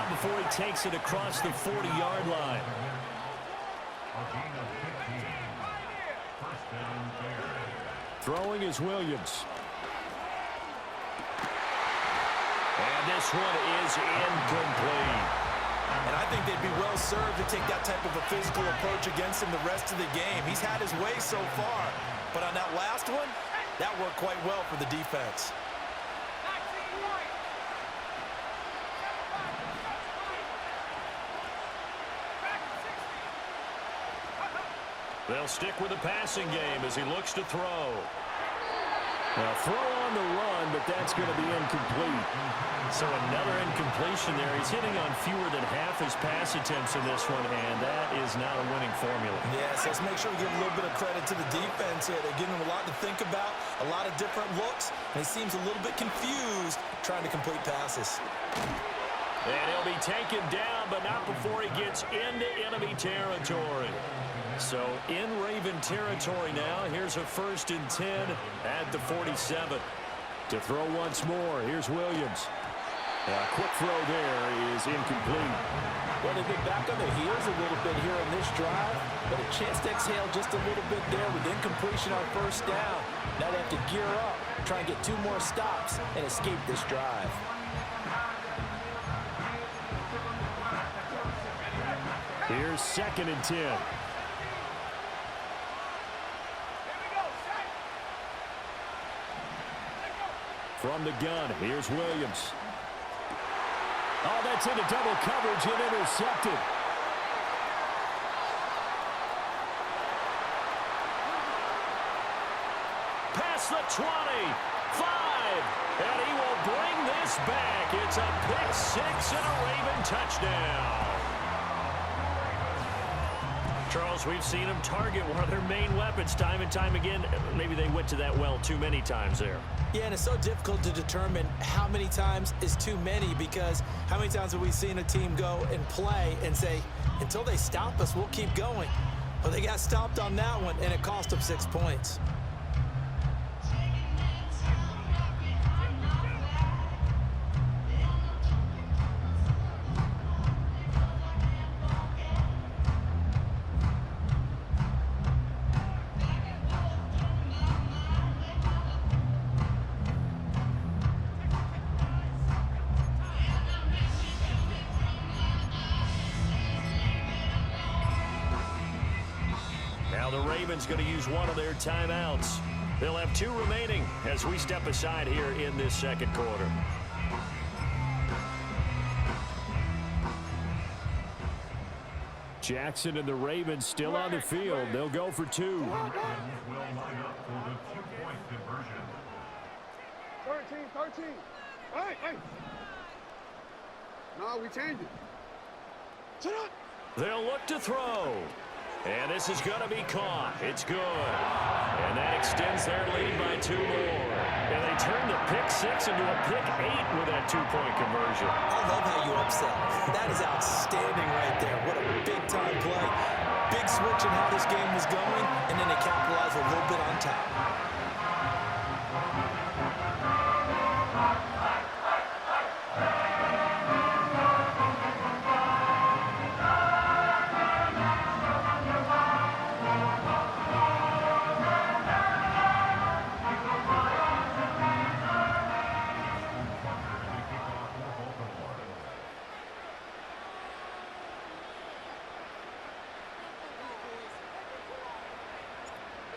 down before he takes it across the 40-yard line. Throwing is Williams. And this one is incomplete. And I think they'd be well served to take that type of a physical approach against him the rest of the game. He's had his way so far. But on that last one, that worked quite well for the defense. They'll stick with the passing game as he looks to throw. Now, throw on the run, but that's going to be incomplete. So another incompletion there. He's hitting on fewer than half his pass attempts in this one, and that is not a winning formula. Yes, let's make sure we give a little bit of credit to the defense here. They're giving him a lot to think about, a lot of different looks, and he seems a little bit confused trying to complete passes. And he'll be taken down, but not before he gets into enemy territory. So in Raven territory now. Here's a 1st and 10 at the 47. To throw once more, here's Williams. A quick throw there is incomplete. Well, they've been back on their heels a little bit here in this drive, but a chance to exhale just a little bit there with incompletion on 1st down. Now they have to gear up, try and get 2 more stops and escape this drive. Here's 2nd and 10. From the gun, here's Williams. Oh, that's into double coverage and intercepted. Past the 20, 5, and he will bring this back. It's a pick 6 and a Raven touchdown. Charles, we've seen him target one of their main weapons time and time again. Maybe they went to that well too many times there. Yeah, and it's so difficult to determine how many times is too many, because how many times have we seen a team go and play and say, until they stop us, we'll keep going. Well, they got stopped on that one, and it cost them 6 points. Now the Ravens going to use one of their timeouts. They'll have 2 remaining as we step aside here in this 2nd quarter. Jackson and the Ravens still on the field. They'll go for 2. 13, 13. Hey. No, we changed it. Sit up. They'll look to throw. And this is going to be caught. It's good. And that extends their lead by 2 more. And they turn the pick 6 into a pick 8 with that 2-point conversion. I love how you upset. That is outstanding right there. What a big-time play. Big switch in how this game was going, and then they capitalized a little bit on top.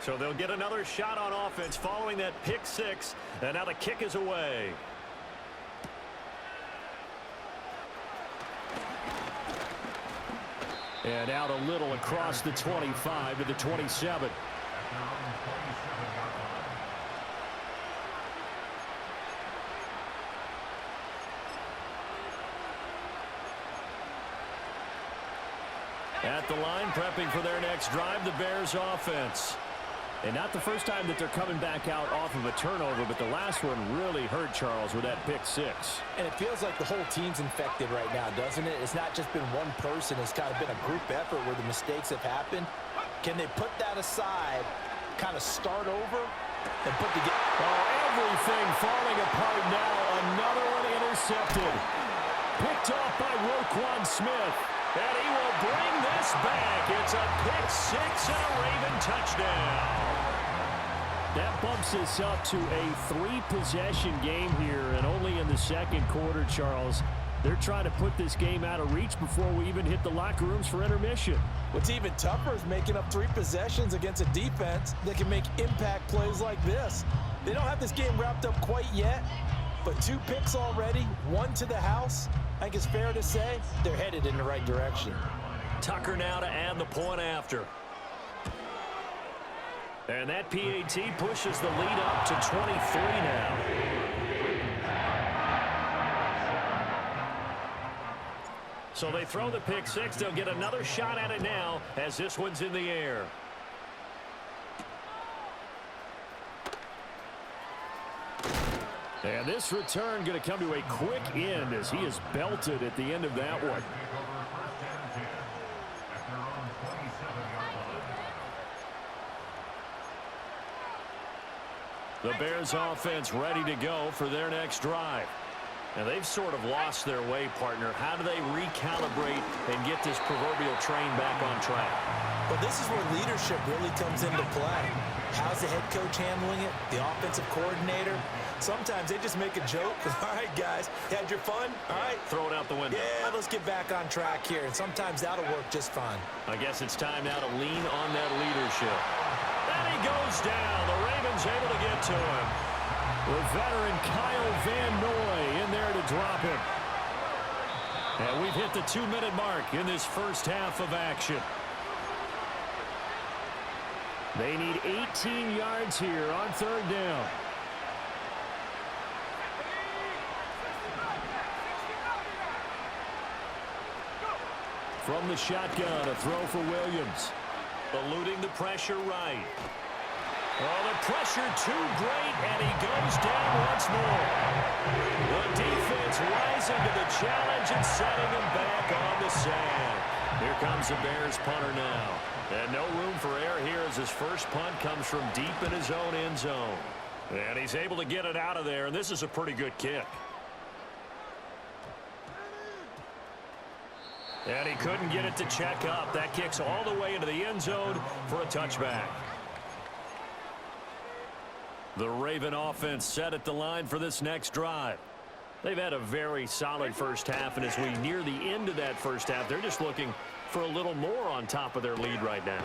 So they'll get another shot on offense following that pick 6. And now the kick is away. And out a little across the 25 to the 27. At the line, prepping for their next drive, the Bears offense. And not the first time that they're coming back out off of a turnover, but the last one really hurt Charles with that pick 6. And it feels like the whole team's infected right now, doesn't it? It's not just been one person. It's kind of been a group effort where the mistakes have happened. Can they put that aside, kind of start over, and put together? Oh, everything falling apart now. Another one intercepted. picked off by Roquan Smith. And he will bring this back. It's a pick six and a Raven touchdown. That bumps us up to a three-possession game here, and only in the second quarter, Charles. They're trying to put this game out of reach before we even hit the locker rooms for intermission. What's even tougher is making up 3 possessions against a defense that can make impact plays like this. They don't have this game wrapped up quite yet, but 2 picks already, 1 to the house. I think it's fair to say they're headed in the right direction. Tucker now to add the point after. And that PAT pushes the lead up to 23 now. So they throw the pick six. They'll get another shot at it now as this one's in the air. And this return going to come to a quick end as he is belted at the end of that one. The Bears offense ready to go for their next drive. And they've sort of lost their way, partner. How do they recalibrate and get this proverbial train back on track? Well, this is where leadership really comes into play. How's the head coach handling it? The offensive coordinator? Sometimes they just make a joke. All right, guys, you had your fun? All right. Throw it out the window. Yeah, let's get back on track here. And sometimes that'll work just fine. I guess it's time now to lean on that leadership. And he goes down. The Ravens able to get to him. With veteran Kyle Van Noy in there to drop him. And we've hit the 2-minute mark in this first half of action. They need 18 yards here on third down. From the shotgun, a throw for Williams. Eluding the pressure right. Oh, the pressure too great, and he goes down once more. The defense rising to the challenge and setting him back on the sand. Here comes the Bears punter now. And no room for error here as his first punt comes from deep in his own end zone. And he's able to get it out of there, and this is a pretty good kick. And he couldn't get it to check up. That kicks all the way into the end zone for a touchback. The Raven offense set at the line for this next drive. They've had a very solid first half, and as we near the end of that first half, they're just looking for a little more on top of their lead right now.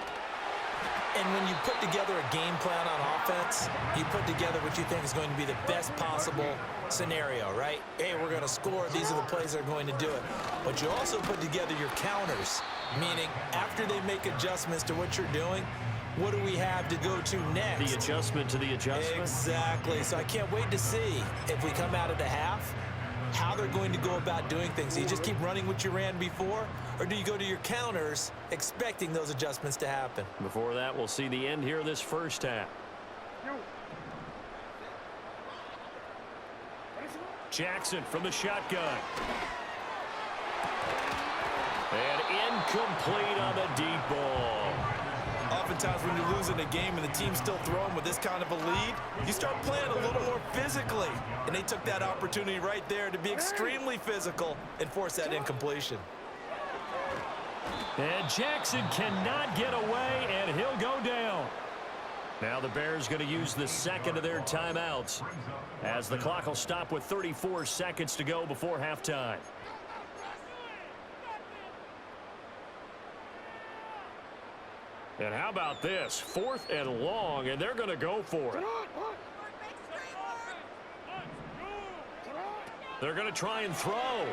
And when you put together a game plan on offense, you put together what you think is going to be the best possible scenario, right? Hey, we're going to score. These are the plays that are going to do it. But you also put together your counters, meaning after they make adjustments to what you're doing, what do we have to go to next? The adjustment to the adjustment? Exactly. So I can't wait to see if we come out of the half, how they're going to go about doing things. Do you just keep running what you ran before, or do you go to your counters expecting those adjustments to happen? Before that, we'll see the end here of this first half. Jackson from the shotgun. And incomplete on the deep ball. Oftentimes when you're losing a game and the team's still throwing with this kind of a lead, you start playing a little more physically. And they took that opportunity right there to be extremely physical and force that incompletion. And Jackson cannot get away, and he'll go down. Now the Bears going to use the second of their timeouts as the clock will stop with 34 seconds to go before halftime. And how about this? 4th and long, and they're going to go for it. They're going to try and throw.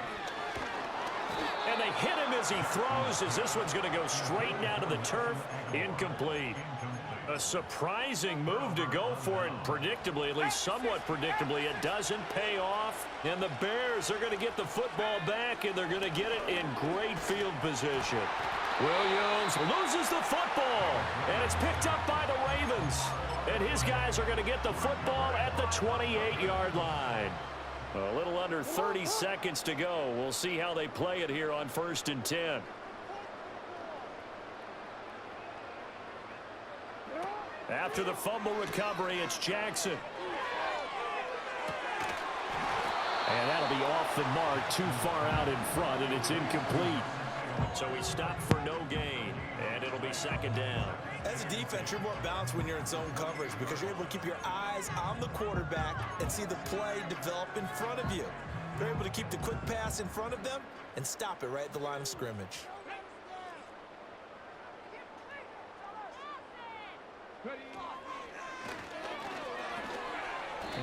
And they hit him as he throws, as this one's going to go straight down to the turf. Incomplete. A surprising move to go for it, and predictably, at least somewhat predictably, it doesn't pay off. And the Bears are going to get the football back, and they're going to get it in great field position. Williams loses the football, and it's picked up by the Ravens. And his guys are going to get the football at the 28-yard line. A little under 30 seconds to go. We'll see how they play it here on 1st and 10. After the fumble recovery, it's Jackson. And that'll be off the mark, too far out in front, and it's incomplete. So we stop for no gain, and it'll be second down. As a defense, you're more balanced when you're in zone coverage because you're able to keep your eyes on the quarterback and see the play develop in front of you. They're able to keep the quick pass in front of them and stop it right at the line of scrimmage.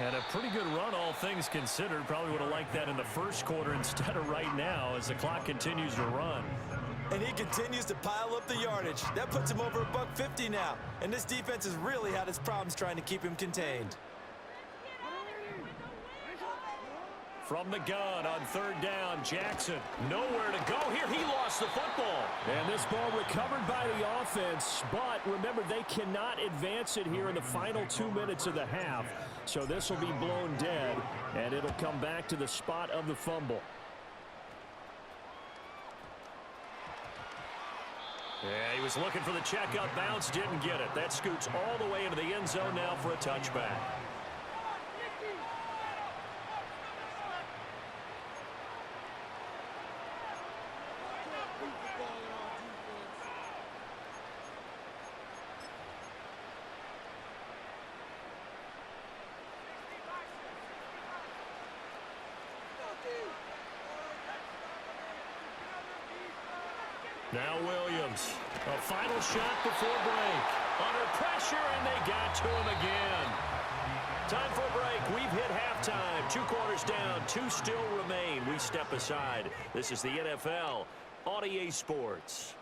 And a pretty good run, all things considered. Probably would have liked that in the first quarter instead of right now as the clock continues to run. And he continues to pile up the yardage. That puts him over $150 now. And this defense has really had its problems trying to keep him contained. From the gun on third down, Jackson. Nowhere to go here. He lost the football. And this ball recovered by the offense. But remember, they cannot advance it here in the final 2 minutes of the half. So this will be blown dead, and it'll come back to the spot of the fumble. Yeah, he was looking for the check-up bounce, didn't get it. That scoots all the way into the end zone now for a touchback. Now Williams, a final shot before break. Under pressure, and they got to him again. Time for a break. We've hit halftime. 2 quarters down, 2 still remain. We step aside. This is the NFL on EA Sports.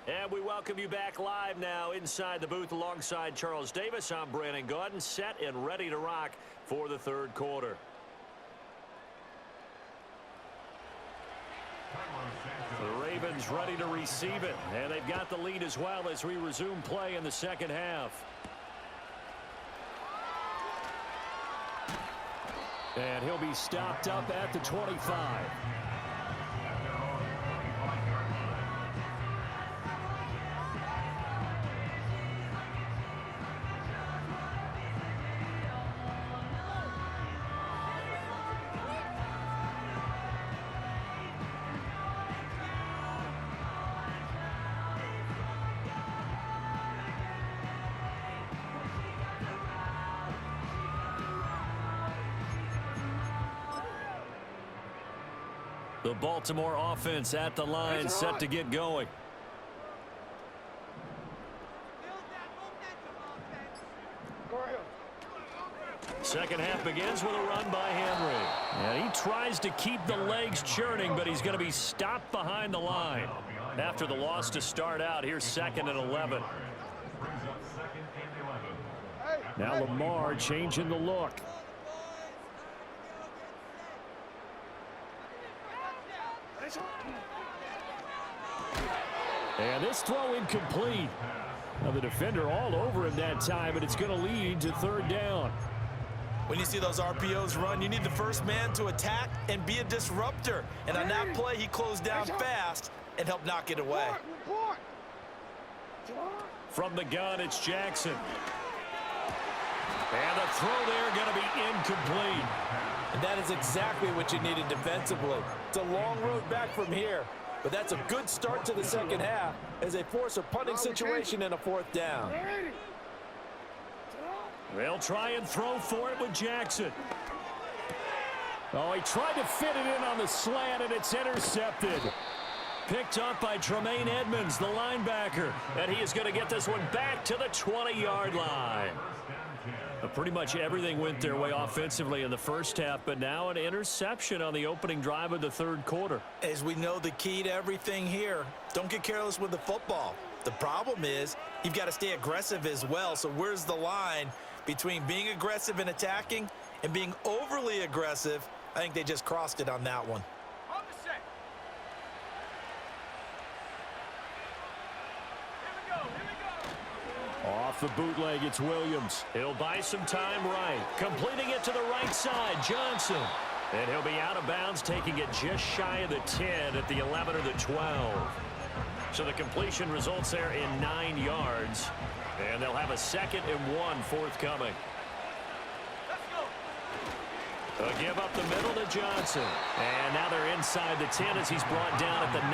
And we welcome you back live now inside the booth alongside Charles Davis. I'm Brandon Gaudin, set and ready to rock for the third quarter. The Ravens ready to receive it, and they've got the lead as well as we resume play in the second half. And he'll be stopped up at the 25. The Baltimore offense at the line, set to get going. Second half begins with a run by Henry. And he tries to keep the legs churning, but he's going to be stopped behind the line. After the loss to start out, here's 2nd and 11. Now Lamar changing the look. And this throw incomplete. Now the defender all over him that time, and it's going to lead to third down. When you see those RPOs run, you need the first man to attack and be a disruptor. And on that play, he closed down fast and helped knock it away. From the gun, it's Jackson. And the throw there going to be incomplete. And that is exactly what you needed defensively. It's a long road back from here, but that's a good start to the second half as they force a punting situation in a 4th down. They'll try and throw for it with Jackson. Oh, he tried to fit it in on the slant, and it's intercepted. Picked up by Tremaine Edmonds, the linebacker, and he is going to get this one back to the 20-yard line. Pretty much everything went their way offensively in the first half, but now an interception on the opening drive of the third quarter. As we know, the key to everything here, don't get careless with the football. The problem is you've got to stay aggressive as well. So where's the line between being aggressive and attacking and being overly aggressive? I think they just crossed it on that one. Off the bootleg, it's Williams. He'll buy some time right. Completing it to the right side, Johnson. And he'll be out of bounds, taking it just shy of the 10 at the 11 or the 12. So the completion results there in 9 yards. And they'll have a 2nd and 1 forthcoming. They'll give up the middle to Johnson. And now they're inside the 10 as he's brought down at the 9.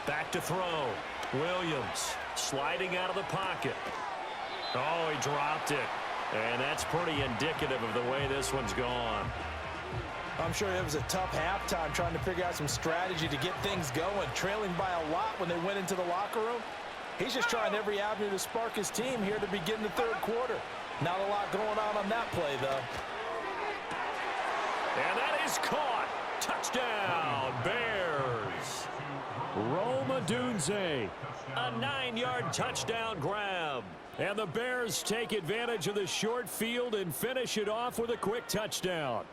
Back to throw. Williams sliding out of the pocket. Oh, he dropped it. And that's pretty indicative of the way this one's gone. I'm sure it was a tough halftime trying to figure out some strategy to get things going, trailing by a lot when they went into the locker room. He's just trying every avenue to spark his team here to begin the third quarter. Not a lot going on that play, though. And that is caught. Touchdown, Bears. Rome Odunze, a 9-yard touchdown grab. And the Bears take advantage of the short field and finish it off with a quick touchdown.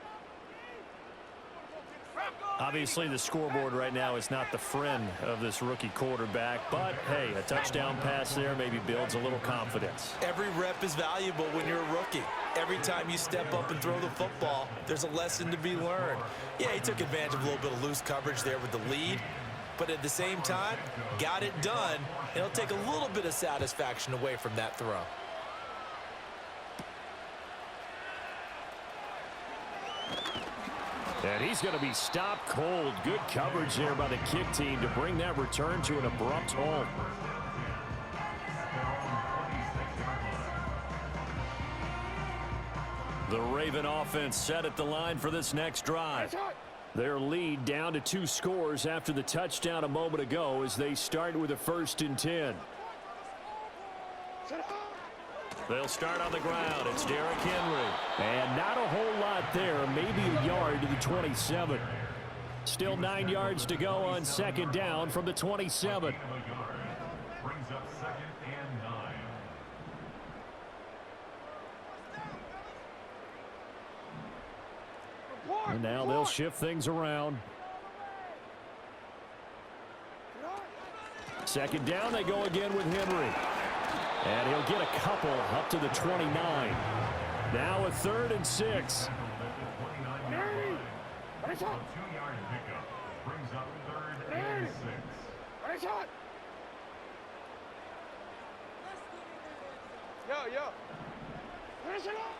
Obviously, the scoreboard right now is not the friend of this rookie quarterback, but, hey, a touchdown pass there maybe builds a little confidence. Every rep is valuable when you're a rookie. Every time you step up and throw the football, there's a lesson to be learned. Yeah, he took advantage of a little bit of loose coverage there with the lead, but at the same time, got it done. It'll take a little bit of satisfaction away from that throw. And he's going to be stopped cold. Good coverage there by the kick team to bring that return to an abrupt halt. The Raven offense set at the line for this next drive. Their lead down to 2 scores after the touchdown a moment ago as they start with a 1st and 10. They'll start on the ground. It's Derrick Henry. And not a whole lot there. Maybe a yard to the 27. Still 9 yards to go on 2nd down from the 27. Brings up 2nd and 9. And now they'll shift things around. 2nd down, they go again with Henry. And he'll get a couple up to the 29. Now a 3rd and 6. 2-yard pickup brings up 3rd and 6.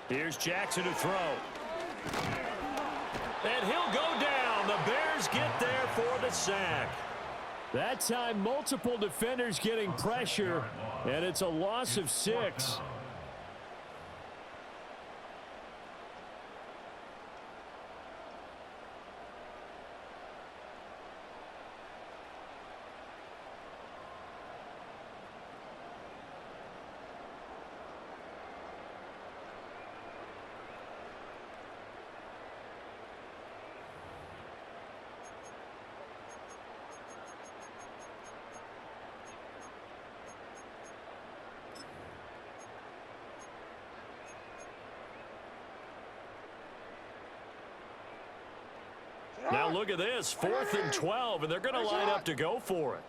Here's Jackson to throw. And he'll go down. The Bears get there for the sack. That time, multiple defenders getting pressure, and it's a loss of 6. Now look at this, 4th and 12, and they're going to line up to go for it.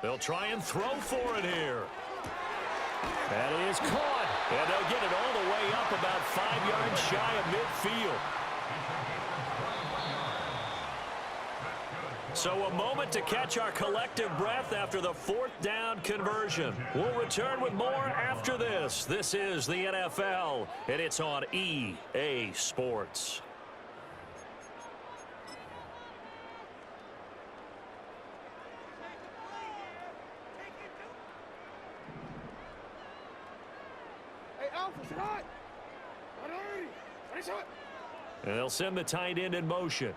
They'll try and throw for it here. That is caught, and they'll get it all the way up about 5 yards shy of midfield. So a moment to catch our collective breath after the 4th down conversion. We'll return with more after this. This is the NFL, and it's on EA Sports. And they'll send the tight end in motion.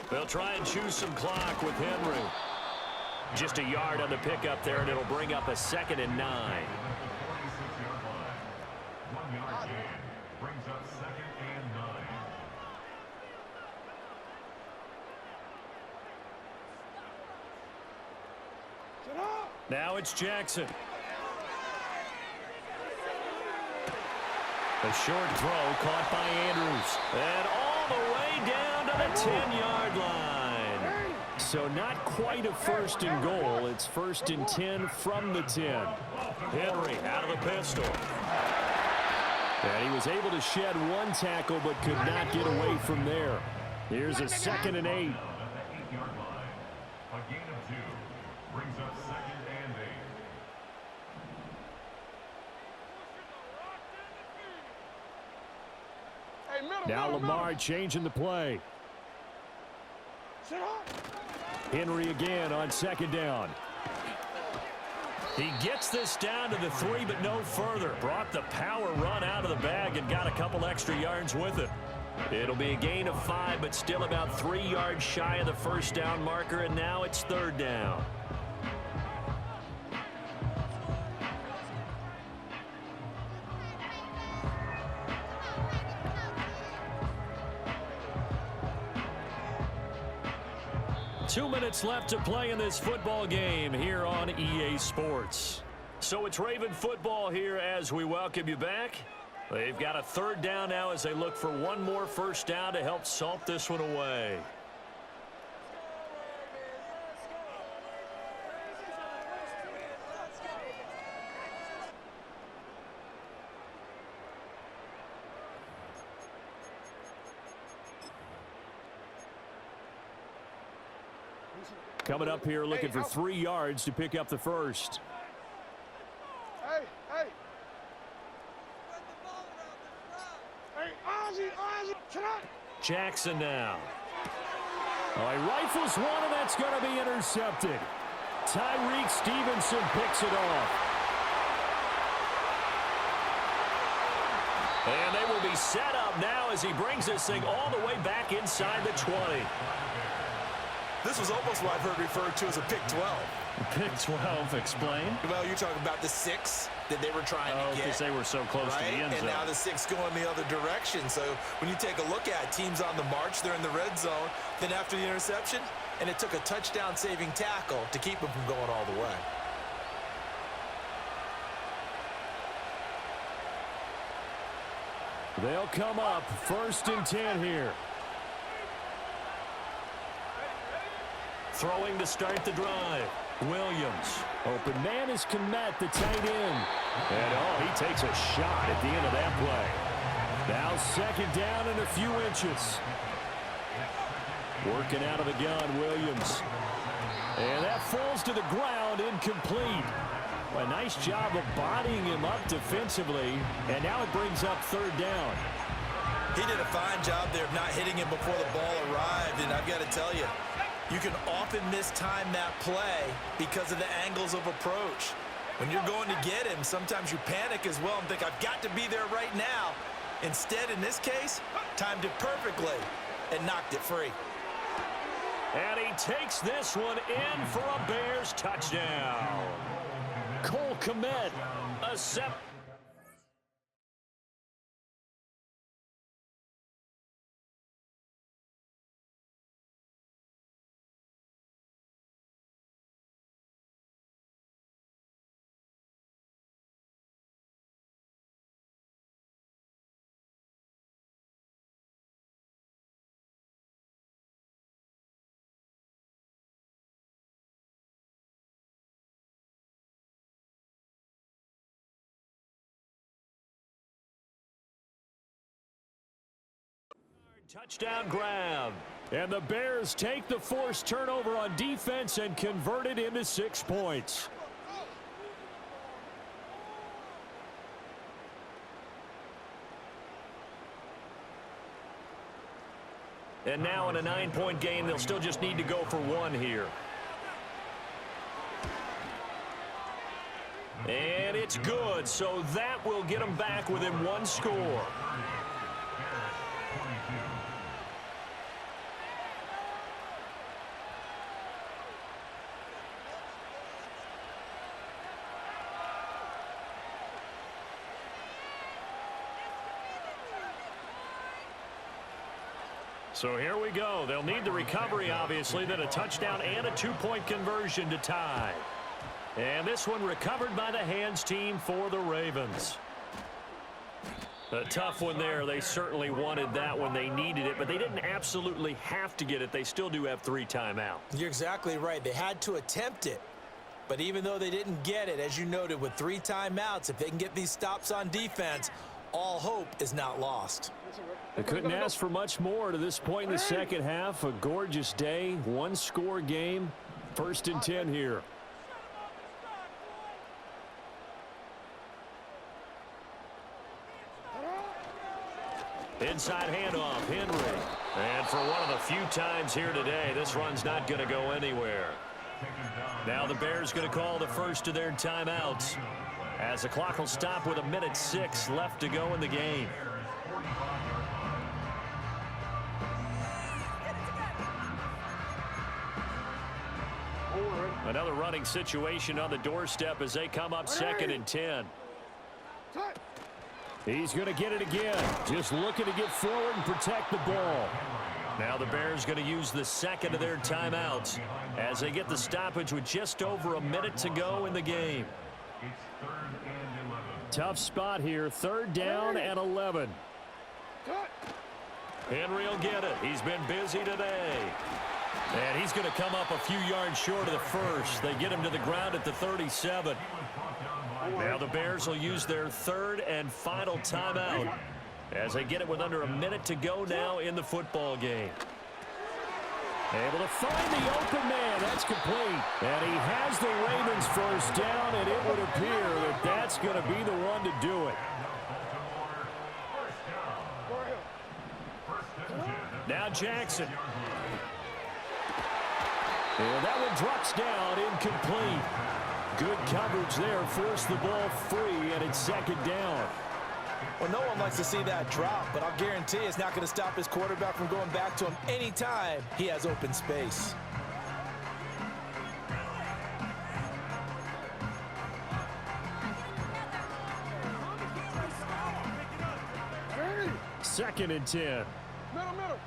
They'll try and choose some clock with Henry. Just a yard on the pickup there, and it'll bring up a 2nd and 9. 1-yard gain brings up 2nd and 9. Now it's Jackson. A short throw caught by Andrews. And all the way down to the 10-yard line. So not quite a 1st and goal. It's 1st and 10 from the 10. Henry out of the pistol. And he was able to shed 1 tackle but could not get away from there. Here's a 2nd and 8. Hey, middle, Now middle, Lamar middle. changing the play. Sit up. Henry again on second down. He gets this down to the 3, but no further. Brought the power run out of the bag and got a couple extra yards with it. It'll be a gain of 5, but still about 3 yards shy of the first down marker, and now it's third down. Two minutes left to play in this football game here on EA Sports. So it's Raven football here as we welcome you back. They've got a third down now as they look for one more first down to help salt this one away. Coming up here looking for 3 yards to pick up the first. Hey, hey. Hey, Ozzie, sit up. Jackson now. Oh, he rifles one, and that's going to be intercepted. Tyreek Stevenson picks it off. And they will be set up now as he brings this thing all the way back inside the 20. This was almost what I've heard referred to as a pick 12. Pick 12, explain. Well, you're talking about the 6 that they were trying to get. Because they were so close to the end zone. And now the 6 going the other direction. So when you take a look at teams on the march, they're in the red zone. Then after the interception, and it took a touchdown-saving tackle to keep them from going all the way. They'll come up first and 10 here. Throwing to start the drive. Williams. Open man is Kmet, the tight end. And, he takes a shot at the end of that play. Now second down and a few inches. Working out of the gun, Williams. And that falls to the ground, incomplete. A nice job of bodying him up defensively. And now it brings up third down. He did a fine job there of not hitting him before the ball arrived. And I've got to tell you, you can often mistime that play because of the angles of approach. When you're going to get him, sometimes you panic as well and think, I've got to be there right now. Instead, in this case, timed it perfectly and knocked it free. And he takes this one in for a Bears touchdown. Cole Kmet, a set. Touchdown grab. And the Bears take the forced turnover on defense and convert it into 6 points. And now in a 9-point game, they'll still just need to go for 1 here. And it's good, so that will get them back within 1 score. So here we go. They'll need the recovery, obviously, then a touchdown and a 2-point conversion to tie. And this one recovered by the hands team for the Ravens. A tough one there. They certainly wanted that when they needed it, but they didn't absolutely have to get it. They still do have 3 timeouts. You're exactly right. They had to attempt it. But even though they didn't get it, as you noted, with 3 timeouts, if they can get these stops on defense, all hope is not lost. They couldn't ask for much more to this point in the second half. A gorgeous day, 1-score game. First and 10 here. Inside handoff, Henry. And for one of the few times here today, this run's not going to go anywhere. Now the Bears going to call the first of their timeouts, as the clock will stop with 1:06 left to go in the game. Another running situation on the doorstep as they come up 2nd and 10. He's going to get it again. Just looking to get forward and protect the ball. Now the Bears going to use the second of their timeouts as they get the stoppage with just over a minute to go in the game. Tough spot here. 3rd down and 11. Henry will get it. He's been busy today. And he's going to come up a few yards short of the first. They get him to the ground at the 37. Now the Bears will use their 3rd and final timeout as they get it with under a minute to go now in the football game. Able to find the open man. That's complete. And he has the Ravens first down, and it would appear that that's going to be the one to do it. Now Jackson. And that one drops down, incomplete. Good coverage there, forced the ball free, and it's 2nd down. Well, no one likes to see that drop, but I'll guarantee it's not going to stop his quarterback from going back to him anytime he has open space. Second and 10. Middle.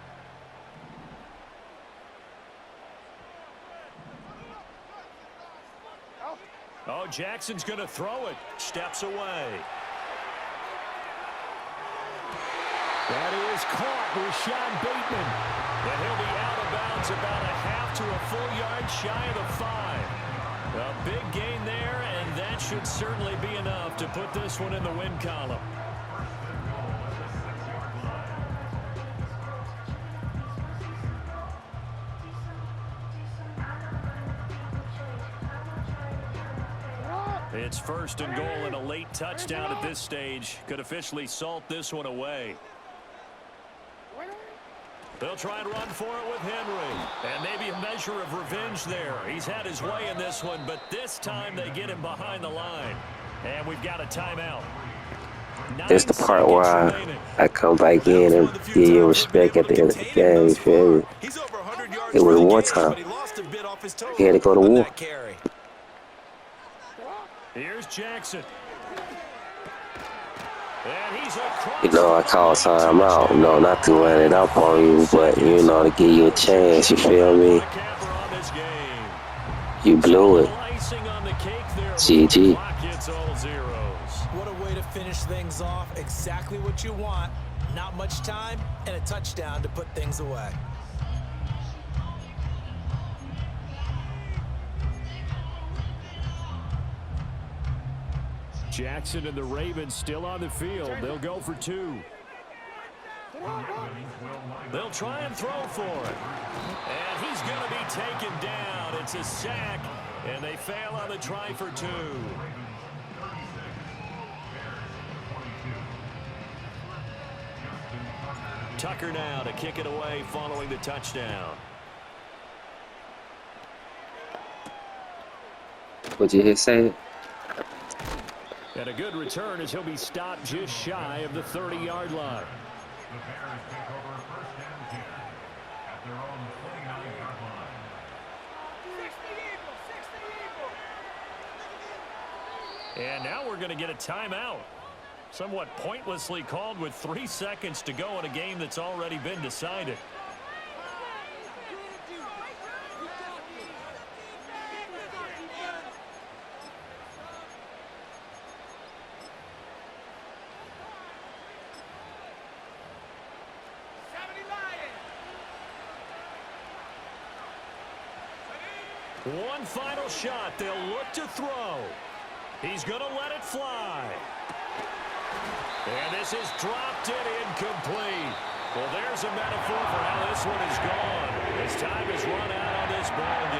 Oh, Jackson's going to throw it. Steps away. That is caught with Sean Bateman. And he'll be out of bounds about a half to a full yard shy of the 5. A big gain there, and that should certainly be enough to put this one in the win column. It's 1st and goal, and a late touchdown at this stage could officially salt this one away. They'll try and run for it with Henry. And maybe a measure of revenge there. He's had his way in this one, but this time they get him behind the line. And we've got a timeout. This the part where I come back in and give you respect at the end of the game, you feel me? It was one time. He had to go to war. Here's Jackson. And he's You know, I call time out, no, not to run it up on you, but, you know, to give you a chance, you feel me? You blew it. GG. What a way to finish things off. Exactly what you want. Not much time and a touchdown to put things away. Jackson and the Ravens still on the field. They'll go for 2. They'll try and throw for it. And he's going to be taken down. It's a sack, and they fail on the try for 2. Tucker now to kick it away following the touchdown. What'd you hear say? And a good return as he'll be stopped just shy of the 30-yard line. The Bears take over 1st and 10 at their own 29-yard line. And now we're going to get a timeout. Somewhat pointlessly called with 3 seconds to go in a game that's already been decided. One final shot. They'll look to throw. He's going to let it fly. And this is dropped it incomplete. Well, there's a metaphor for how this one is gone. As time has run out on this ball game.